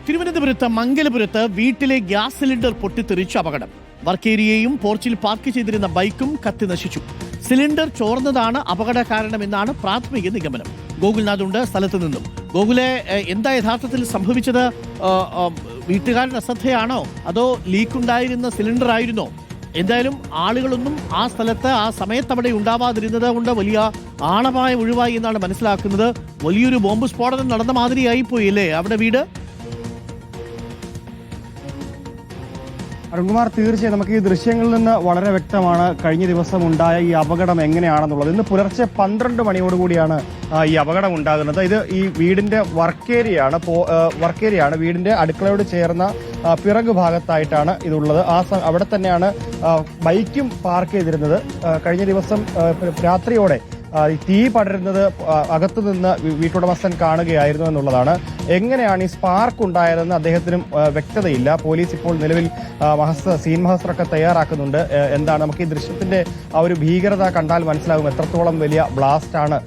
തിരുവനന്തപുരത്ത് മംഗലപുരത്ത് വീട്ടിലെ gas cylinder പൊട്ടിത്തെറിച്ച് അപകടം. വർക്കേരിയയും പോർച്ചിൽ പാർക്ക് ചെയ്തിരുന്ന ബൈക്കും കത്തി നശിച്ചു. സിലിണ്ടർ ചോർന്നതാണ് അപകട കാരണമെന്നാണ് പ്രാഥമിക നിഗമനം. ഗോകുൽനാഥ് ഉണ്ട് സ്ഥലത്ത് നിന്നും. ഗോകുലെ, എന്താ യഥാർത്ഥത്തിൽ സംഭവിച്ചത്? വീട്ടുകാരുടെ അശ്രദ്ധയാണോ അതോ ലീക്കുണ്ടായിരുന്ന സിലിണ്ടർ ആയിരുന്നോ? എന്തായാലും ആളുകളൊന്നും ആ സ്ഥലത്ത് ആ സമയത്ത് അവിടെ ഉണ്ടാവാതിരുന്നത് കൊണ്ട് വലിയ ആളപായം ഒഴിവായി എന്നാണ് മനസ്സിലാക്കുന്നത്. വലിയൊരു ബോംബ് സ്ഫോടനം നടന്ന മാതിരിയായി പോയി അല്ലേ അവിടെ വീട്? അരുൺകുമാർ, തീർച്ചയായും നമുക്ക് ഈ ദൃശ്യങ്ങളിൽ നിന്ന് വളരെ വ്യക്തമാണ് കഴിഞ്ഞ ദിവസം ഉണ്ടായ ഈ അപകടം എങ്ങനെയാണെന്നുള്ളത്. ഇന്ന് പുലർച്ചെ 12 മണിയോടുകൂടിയാണ് ഈ അപകടം ഉണ്ടാകുന്നത്. ഇത് ഈ വീടിന്റെ വർക്കേരിയാണ് വീടിന്റെ അടുക്കളയോട് ചേർന്ന പിറകു ഭാഗത്തായിട്ടാണ് ഇതുള്ളത്. അവിടെ തന്നെയാണ് ബൈക്കും പാർക്ക് ചെയ്തിരുന്നത്. കഴിഞ്ഞ ദിവസം രാത്രിയോടെ തീ പടരുന്നത് അകത്തുനിന്ന് വീട്ടുടമസ്ഥൻ കാണുകയായിരുന്നു എന്നുള്ളതാണ്. എങ്ങനെയാണ് ഈ സ്പാർക്ക് ഉണ്ടായതെന്ന് അദ്ദേഹത്തിനും വ്യക്തതയില്ല. പോലീസ് ഇപ്പോൾ നിലവിൽ സീൻ മഹസ്ത്രമൊക്കെ തയ്യാറാക്കുന്നുണ്ട്. എന്താണ് നമുക്ക് ഈ ദൃശ്യത്തിന്റെ ആ ഒരു ഭീകരത കണ്ടാൽ മനസ്സിലാകും എത്രത്തോളം വലിയ ബ്ലാസ്റ്റ് ആണ്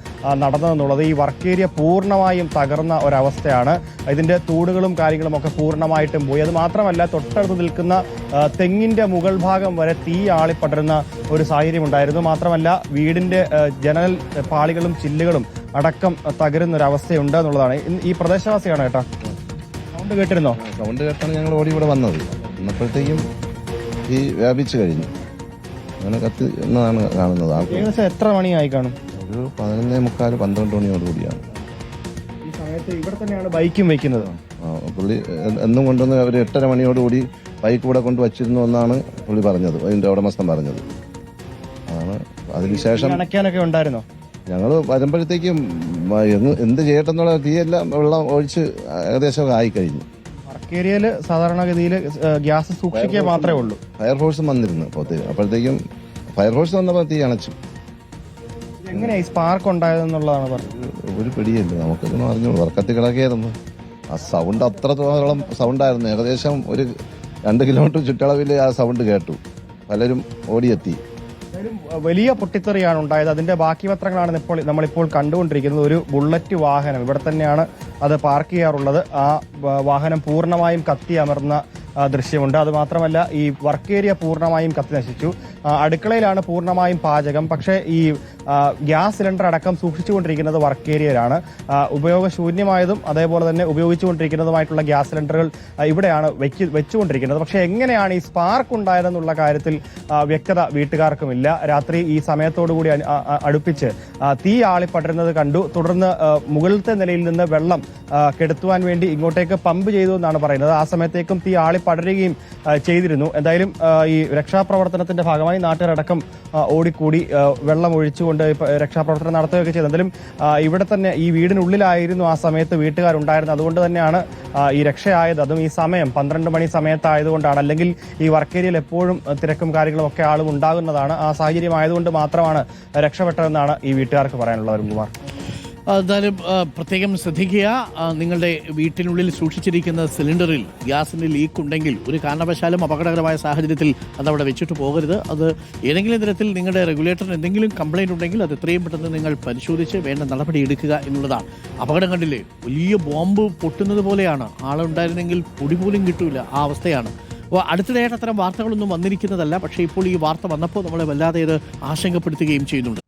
നടന്നതെന്നുള്ളത്. ഈ വർക്കേരിയ പൂർണ്ണമായും തകർന്ന ഒരവസ്ഥയാണ്. ഇതിന്റെ തൂണുകളും കാര്യങ്ങളും ഒക്കെ പൂർണ്ണമായിട്ടും പോയി. അത് മാത്രമല്ല, തൊട്ടടുത്ത് നിൽക്കുന്ന തെങ്ങിന്റെ മുകൾ ഭാഗം വരെ തീ ആളിപ്പടരുന്ന ഒരു സാഹചര്യം ഉണ്ടായിരുന്നു. മാത്രമല്ല, വീടിന്റെ ജനൽ പാളികളും ചില്ലുകളും അടക്കം തകരുന്നൊരവസ്ഥയുണ്ട് എന്നുള്ളതാണ്. ഈ പ്രദേശവാസിയാണ് കേട്ടോ. സൗണ്ട് കേട്ടിരുന്നോ? സൗണ്ട് കേട്ടാണ് ഞങ്ങൾ ഓടി ഇവിടെ വന്നത്. എന്നപ്പോഴത്തേക്കും ഈ വ്യാപിച്ചു കഴിഞ്ഞു. അങ്ങനെ കത്തി എന്നാണ് കാണുന്നത്. ഏകദേശം എത്ര മണിയായി കാണും? ഒരു 11:45, 12 മണിയോടുകൂടിയാണ്. ഈ സമയത്ത് ഇവിടെ തന്നെയാണ് ബൈക്കും വെക്കുന്നത്. പുള്ളി എന്നും കൊണ്ടുവന്ന് ഒരു 8:30 മണിയോടുകൂടി ബൈക്ക് ഇവിടെ കൊണ്ട് വച്ചിരുന്നു എന്നാണ് പുള്ളി പറഞ്ഞത്, അതിന്റെ ഉടമസ്ഥൻ പറഞ്ഞത്. അതാണ്. അതിനുശേഷം അണയ്ക്കാനൊക്കെ ഉണ്ടായിരുന്നോ? ഞങ്ങൾ വരുമ്പോഴത്തേക്കും എന്ത് ചെയ്യട്ടെന്നുള്ള തീയെല്ലാം വെള്ളം ഒഴിച്ച് ഏകദേശം ആയിക്കഴിഞ്ഞു. വർക്കേരിയയിൽ സാധാരണഗതിയിൽ ഗ്യാസ് സൂക്ഷിക്കുക മാത്രമേ ഉള്ളൂ. ഫയർഫോഴ്സും വന്നിരുന്നു അപ്പോഴത്തേക്കും ഫയർഫോഴ്സ് വന്നപ്പോൾ തീ അണച്ചു. എങ്ങനെയാ ഈ സ്പാർക്ക് ഉണ്ടായതെന്നുള്ളതാണ് പറഞ്ഞത്. ഒരു പിടിയില്ല, നമുക്കൊന്നും അറിഞ്ഞോളൂ. വർക്കത്തി കിടക്കുകയായിരുന്നു. ആ സൗണ്ട് അത്രത്തോളം സൗണ്ടായിരുന്നു. ഏകദേശം ഒരു 2 കിലോമീറ്റർ ചുറ്റളവിൽ ആ സൗണ്ട് കേട്ടു. പലരും ഓടിയെത്തി. വലിയ പൊട്ടിത്തെറിയാണ് ഉണ്ടായത്. അതിന്റെ ബാക്കി പത്രങ്ങളാണ് നമ്മളിപ്പോൾ കണ്ടുകൊണ്ടിരിക്കുന്നത്. ഒരു ബുള്ളറ്റ് വാഹനം ഇവിടെ തന്നെയാണ് അത് പാർക്ക് ചെയ്യാറുള്ളത്. ആ വാഹനം പൂർണ്ണമായും കത്തി അമർന്ന ദൃശ്യമുണ്ട്. അത് മാത്രമല്ല, ഈ വർക്ക് ഏരിയ പൂർണ്ണമായും കത്തി നശിച്ചു. അടുക്കളയിലാണ് പൂർണ്ണമായും പാചകം. പക്ഷേ ഈ ഗ്യാസ് സിലിണ്ടർ അടക്കം സൂക്ഷിച്ചുകൊണ്ടിരിക്കുന്നത് വർക്ക് ഏരിയയിലാണ്. ഉപയോഗശൂന്യമായതും അതേപോലെ തന്നെ ഉപയോഗിച്ചുകൊണ്ടിരിക്കുന്നതുമായിട്ടുള്ള ഗ്യാസ് സിലിണ്ടറുകൾ ഇവിടെയാണ് വെച്ചുകൊണ്ടിരിക്കുന്നത്. പക്ഷേ എങ്ങനെയാണ് ഈ സ്പാർക്ക് ഉണ്ടായതെന്നുള്ള കാര്യത്തിൽ വ്യക്തത വീട്ടുകാർക്കുമില്ല. രാത്രി ഈ സമയത്തോടുകൂടി അടുപ്പിച്ച് തീ ആളിപ്പടരുന്നത് കണ്ടു. തുടർന്ന് മുകളിലത്തെ നിലയിൽ നിന്ന് വെള്ളം കെടുത്തുവാൻ വേണ്ടി ഇങ്ങോട്ടേക്ക് പമ്പ് ചെയ്തു എന്നാണ് പറയുന്നത്. ആ സമയത്തേക്കും തീ ആളിപ്പടരുകയും ചെയ്തിരുന്നു. എന്തായാലും ഈ രക്ഷാപ്രവർത്തനത്തിന്റെ ഭാഗമായി നാട്ടുകാരടക്കം ഓടിക്കൂടി വെള്ളം ഒഴിച്ചുകൊണ്ട് രക്ഷാപ്രവർത്തനം നടത്തുകയൊക്കെ ചെയ്തു. എന്തായാലും ഇവിടെ തന്നെ ഈ വീടിനുള്ളിലായിരുന്നു ആ സമയത്ത് വീട്ടുകാരുണ്ടായിരുന്നത്. അതുകൊണ്ട് തന്നെയാണ് ഈ രക്ഷയായത്. അതും ഈ സമയം 12 മണി സമയത്തായതുകൊണ്ടാണ്. അല്ലെങ്കിൽ ഈ വർക്കേരിയയിൽ എപ്പോഴും തിരക്കും കാര്യങ്ങളും ഒക്കെ ആളും ഉണ്ടാകുന്നതാണ്. ആ സാഹചര്യം ആയതുകൊണ്ട് മാത്രമാണ് രക്ഷപ്പെട്ടതെന്നാണ് ഈ വീട്ടുകാർക്ക് പറയാനുള്ളത്. അരുൺകുമാർ, എന്തായാലും പ്രത്യേകം ശ്രദ്ധിക്കുക. നിങ്ങളുടെ വീട്ടിനുള്ളിൽ സൂക്ഷിച്ചിരിക്കുന്ന സിലിണ്ടറിൽ ഗ്യാസിന് ലീക്ക് ഉണ്ടെങ്കിൽ ഒരു കാരണവശാലും അപകടകരമായ സാഹചര്യത്തിൽ അതവിടെ വെച്ചിട്ട് പോകരുത്. അത് ഏതെങ്കിലും തരത്തിൽ നിങ്ങളുടെ റെഗുലേറ്ററിന് എന്തെങ്കിലും കംപ്ലൈൻറ്റ് ഉണ്ടെങ്കിൽ അത് എത്രയും പെട്ടെന്ന് നിങ്ങൾ പരിശോധിച്ച് വേണ്ട നടപടി എടുക്കുക എന്നുള്ളതാണ്. അപകടം കണ്ടില്ലേ? വലിയ ബോംബ് പൊട്ടുന്നത് പോലെയാണ്. ആളുണ്ടായിരുന്നെങ്കിൽ പൊടി പോലും കിട്ടൂല, ആ അവസ്ഥയാണ്. അപ്പോൾ അടുത്തിടെയായിട്ട് അത്തരം വാർത്തകളൊന്നും വന്നിരിക്കുന്നതല്ല. പക്ഷേ ഇപ്പോൾ ഈ വാർത്ത വന്നപ്പോൾ നമ്മളെ വല്ലാതെ ഇത് ആശങ്കപ്പെടുത്തുകയും ചെയ്യുന്നുണ്ട്.